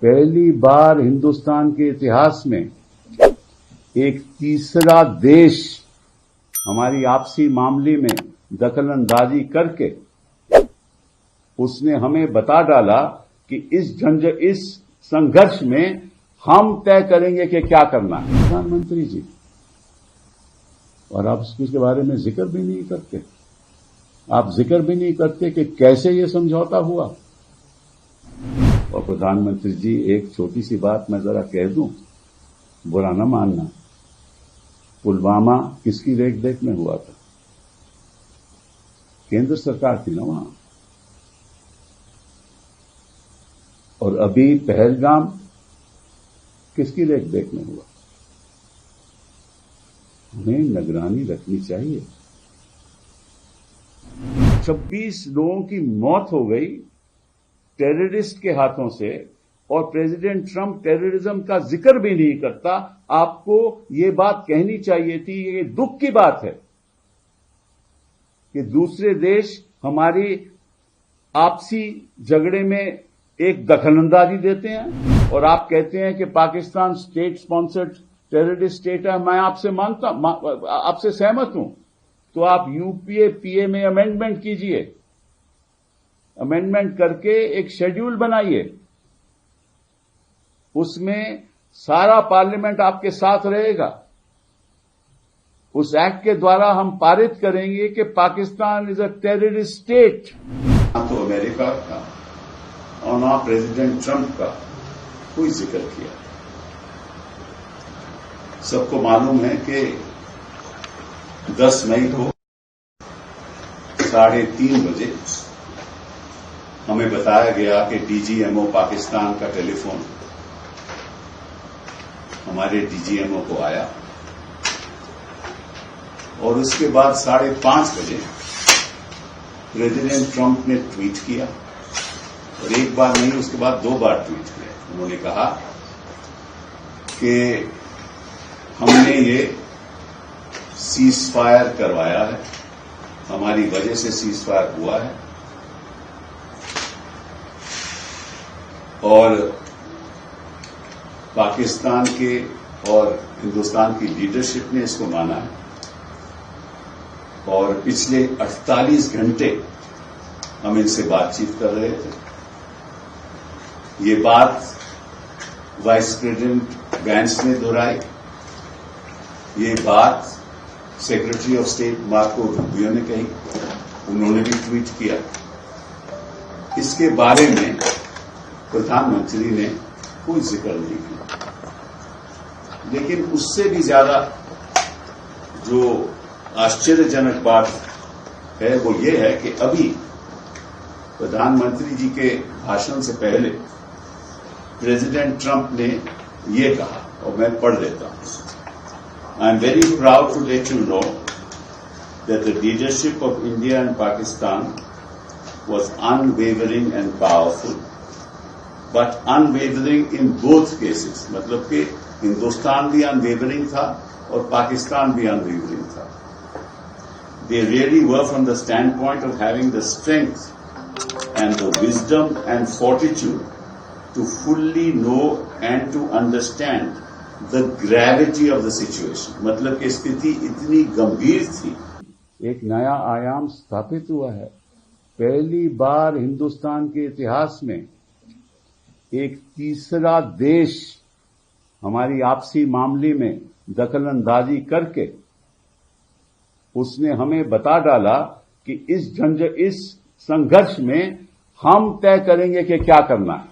पहली बार हिंदुस्तान के इतिहास में एक तीसरा देश हमारी आपसी मामले में दखलंदाजी करके उसने हमें बता डाला कि इस संघर्ष में हम तय करेंगे कि क्या करना है। प्रधानमंत्री जी, और आप उसके बारे में जिक्र भी नहीं करते। आप जिक्र भी नहीं करते कि कैसे ये समझौता हुआ। और प्रधानमंत्री जी, एक छोटी सी बात मैं जरा कह दूं, बुरा न मानना। पुलवामा किसकी रेख देख में हुआ था? केंद्र सरकार थी ना वहां। और अभी पहलगाम किसकी रेख देख में हुआ? हमें निगरानी रखनी चाहिए। 26 लोगों की मौत हो गई टेररिस्ट के हाथों से, और प्रेसिडेंट ट्रंप टेररिज्म का जिक्र भी नहीं करता। आपको ये बात कहनी चाहिए थी। ये दुख की बात है कि दूसरे देश हमारी आपसी झगड़े में एक दखलंदाजी देते हैं, और आप कहते हैं कि Pakistan state sponsored terrorist state है। मैं आपसे सहमत हूं। तो आप यूपीए पीए में अमेंडमेंट कीजिए, अमेंडमेंट करके एक शेड्यूल बनाइए। उसमें सारा पार्लियामेंट आपके साथ रहेगा। उस एक्ट के द्वारा हम पारित करेंगे कि Pakistan is a terrorist state. ना तो अमेरिका का और ना प्रेसिडेंट ट्रंप का कोई जिक्र किया। सबको मालूम है कि 10 मई को 3:30 बजे हमें बताया गया कि डीजीएमओ पाकिस्तान का टेलीफोन हमारे डीजीएमओ को आया, और उसके बाद 5:30 बजे प्रेसिडेंट ट्रंप ने ट्वीट किया, और एक बार नहीं, उसके बाद 2 बार ट्वीट किया। उन्होंने कहा कि हमने ये सीज फायर करवाया है, हमारी वजह से सीज फायर हुआ है, और पाकिस्तान के और हिंदुस्तान की लीडरशिप ने इसको माना है। और पिछले 48 घंटे हम इनसे बातचीत कर रहे थे। ये बात वाइस प्रेसिडेंट वैंस ने दोहराई, ये बात secretary of state Marco Rubio ने कही, उन्होंने भी ट्वीट किया। इसके बारे में प्रधानमंत्री ने कोई जिक्र नहीं किया। लेकिन उससे भी ज्यादा जो आश्चर्यजनक बात है वो ये है कि अभी प्रधानमंत्री जी के भाषण से पहले प्रेसिडेंट ट्रंप ने ये कहा, और मैं पढ़ देता हूं। I am very proud to let you know that the leadership of India and Pakistan was unwavering and powerful, but unwavering in both cases। मतलब कि हिंदुस्तान भी अनवेवरिंग था और पाकिस्तान भी अनवेवरिंग था। They really were from the standpoint of having the strength and the wisdom and fortitude to fully know and to understand the gravity of the situation। मतलब कि स्थिति इतनी गंभीर थी। एक नया आयाम स्थापित हुआ है। पहली बार हिंदुस्तान के इतिहास में एक तीसरा देश हमारी आपसी मामले में दखलंदाजी करके उसने हमें बता डाला कि इस संघर्ष में हम तय करेंगे कि क्या करना है।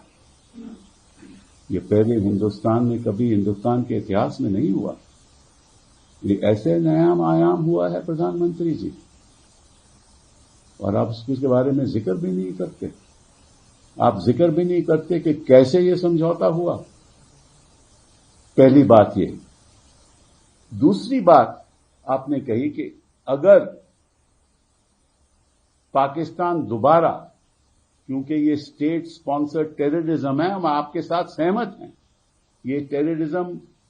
ये पहले कभी हिंदुस्तान के इतिहास में नहीं हुआ। ये ऐसे नया आयाम हुआ है प्रधानमंत्री जी, और आप उसके बारे में जिक्र भी नहीं करते। आप जिक्र भी नहीं करते कि कैसे ये समझौता हुआ। पहली बात ये। दूसरी बात आपने कही कि अगर पाकिस्तान दोबारा, क्योंकि ये स्टेट स्पॉन्सर्ड टेररिज्म है, हम आपके साथ सहमत हैं, ये टेररिज्म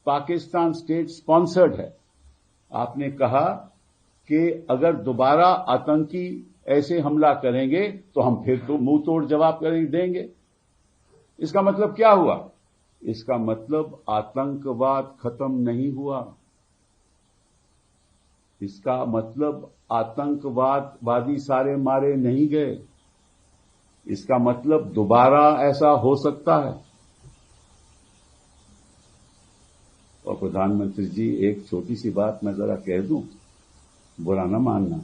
पाकिस्तान स्टेट स्पॉन्सर्ड है। आपने कहा कि अगर दोबारा आतंकी ऐसे हमला करेंगे तो हम फिर तो मुंह तोड़ जवाब देंगे। इसका मतलब क्या हुआ? इसका मतलब आतंकवाद खत्म नहीं हुआ। इसका मतलब आतंकवादी सारे मारे नहीं गए। इसका मतलब दोबारा ऐसा हो सकता है। और प्रधानमंत्री जी, एक छोटी सी बात मैं जरा कह दूं, बुरा न मानना।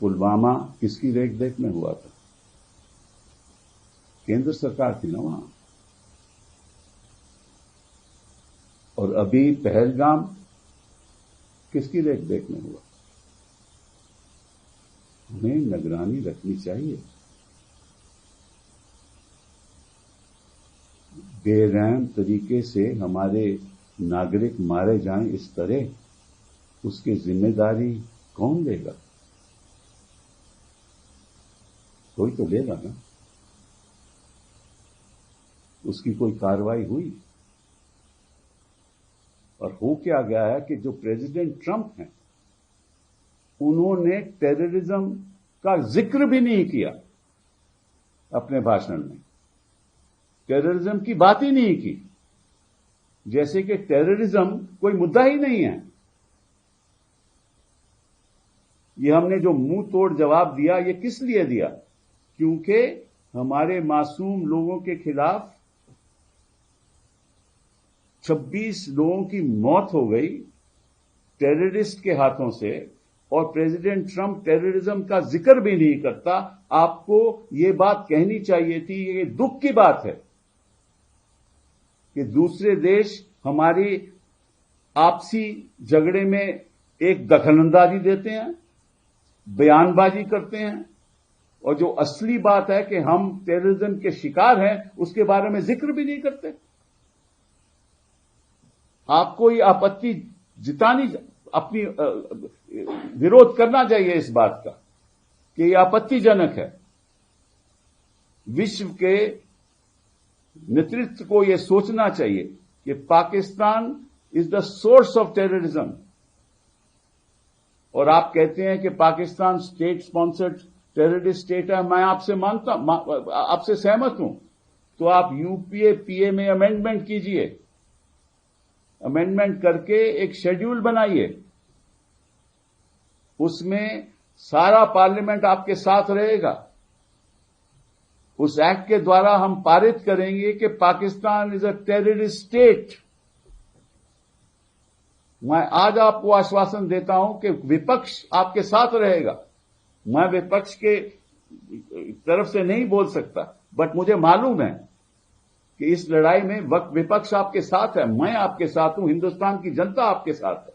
पुलवामा किसकी रेख में हुआ था? केंद्र सरकार थी ना वहां। और अभी पहलगाम किसकी रेख में हुआ? हमें निगरानी रखनी चाहिए। बेरहम तरीके से हमारे नागरिक मारे जाएं इस तरह, उसकी जिम्मेदारी कौन लेगा? कोई तो लेगा ना। उसकी कोई कार्रवाई हुई? और हो क्या गया है कि जो प्रेसिडेंट ट्रंप हैं, उन्होंने टेररिज्म का जिक्र भी नहीं किया अपने भाषण में। टेररिज्म की बात ही नहीं की, जैसे कि टेररिज्म कोई मुद्दा ही नहीं है। ये हमने जो मुंह तोड़ जवाब दिया, ये किस लिए दिया? क्योंकि हमारे मासूम लोगों के खिलाफ 26 लोगों की मौत हो गई टेररिस्ट के हाथों से, और प्रेसिडेंट ट्रंप टेररिज्म का जिक्र भी नहीं करता। आपको ये बात कहनी चाहिए थी। ये दुख की बात है कि दूसरे देश हमारी आपसी झगड़े में एक दखलंदाजी देते हैं, बयानबाजी करते हैं, और जो असली बात है कि हम टेररिज्म के शिकार हैं, उसके बारे में जिक्र भी नहीं करते। आपको ये आपत्ति जितानी, अपनी विरोध करना चाहिए इस बात का कि ये आपत्तिजनक है। विश्व के नेतृत्व को यह सोचना चाहिए कि Pakistan is the source of terrorism. और आप कहते हैं कि Pakistan state sponsored terrorist state है। मैं आपसे सहमत हूं। तो आप यूपीए पीए में अमेंडमेंट कीजिए, अमेंडमेंट करके एक शेड्यूल बनाइए, उसमें सारा पार्लियामेंट आपके साथ रहेगा। उस एक्ट के द्वारा हम पारित करेंगे कि Pakistan is a terrorist state. मैं आज आपको आश्वासन देता हूं कि विपक्ष आपके साथ रहेगा। मैं विपक्ष के तरफ से नहीं बोल सकता, बट मुझे मालूम है कि इस लड़ाई में विपक्ष आपके साथ है, मैं आपके साथ हूं, हिंदुस्तान की जनता आपके साथ है।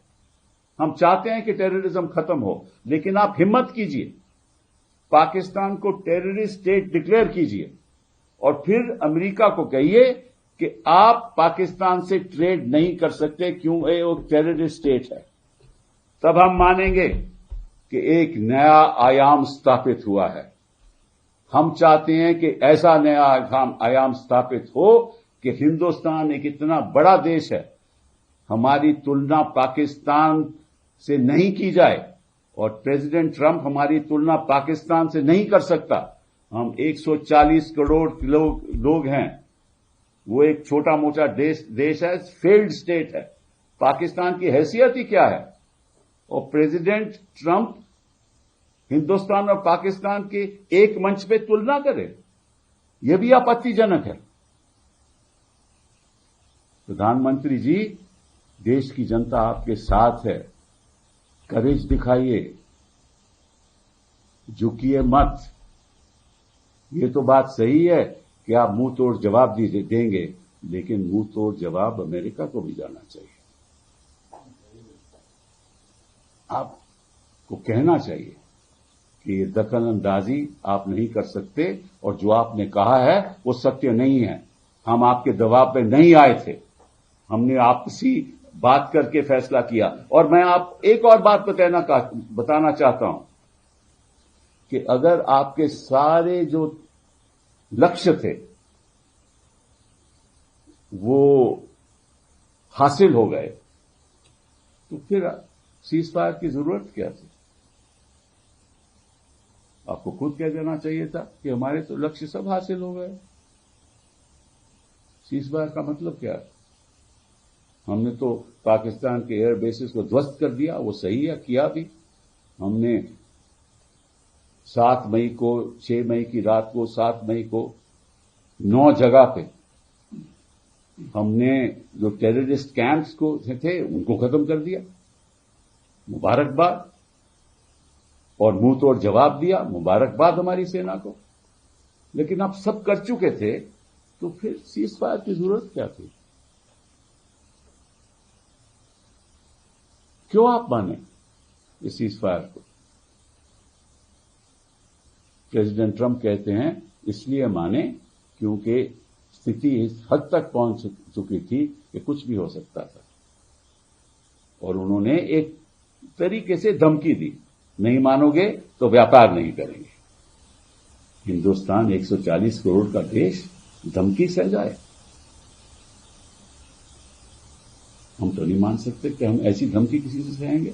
हम चाहते हैं कि टेररिज्म खत्म हो, लेकिन आप हिम्मत कीजिए, पाकिस्तान को टेररिस्ट स्टेट डिक्लेयर कीजिए, और फिर अमेरिका को कहिए कि आप पाकिस्तान से ट्रेड नहीं कर सकते, क्यों? ये वो टेररिस्ट स्टेट है। तब हम मानेंगे कि एक नया आयाम स्थापित हुआ है। हम चाहते हैं कि ऐसा नया आयाम स्थापित हो कि हिंदुस्तान एक इतना बड़ा देश है, हमारी तुलना पाकिस्तान से नहीं की जाए, और प्रेसिडेंट ट्रंप हमारी तुलना पाकिस्तान से नहीं कर सकता। हम 140 करोड़ लोग हैं, वो एक छोटा मोटा देश है, फेल्ड स्टेट है। पाकिस्तान की हैसियत ही क्या है? और प्रेसिडेंट ट्रंप हिंदुस्तान और पाकिस्तान के एक मंच पे तुलना करे, यह भी आपत्तिजनक है। प्रधानमंत्री जी, देश की जनता आपके साथ है, करेज दिखाइए, झुकिए मत। ये तो बात सही है कि आप मुंह तोड़ जवाब देंगे, लेकिन मुंह तोड़ जवाब अमेरिका को भी जाना चाहिए। आपको कहना चाहिए कि ये दखलंदाजी आप नहीं कर सकते, और जो आपने कहा है वो सत्य नहीं है। हम आपके दबाव पे नहीं आए थे, हमने आपसी बात करके फैसला किया। और मैं आप एक और बात बताना चाहता हूं कि अगर आपके सारे जो लक्ष्य थे वो हासिल हो गए, तो फिर सीज फायर की जरूरत क्या थी? आपको खुद कह देना चाहिए था कि हमारे तो लक्ष्य सब हासिल हो गए। सीज़फायर का मतलब क्या है? हमने तो पाकिस्तान के एयर बेसिस को ध्वस्त कर दिया, वो सही है, किया भी। हमने 7 मई को, 6 मई की रात को, 7 मई को 9 जगह पे हमने जो टेररिस्ट कैंप्स को थे उनको खत्म कर दिया। मुबारकबाद। और मुंह तोड़ जवाब दिया, मुबारकबाद हमारी सेना को। लेकिन आप सब कर चुके थे, तो फिर सीज़फायर की जरूरत क्या थी? क्यों आप माने इस सीज़फायर को? प्रेसिडेंट ट्रंप कहते हैं इसलिए माने क्योंकि स्थिति इस हद तक पहुंच चुकी थी कि कुछ भी हो सकता था। और उन्होंने एक तरीके से धमकी दी, नहीं मानोगे तो व्यापार नहीं करेंगे। हिंदुस्तान 140 करोड़ का देश धमकी सह जाए? हम तो नहीं मान सकते कि हम ऐसी धमकी किसी से सहेंगे।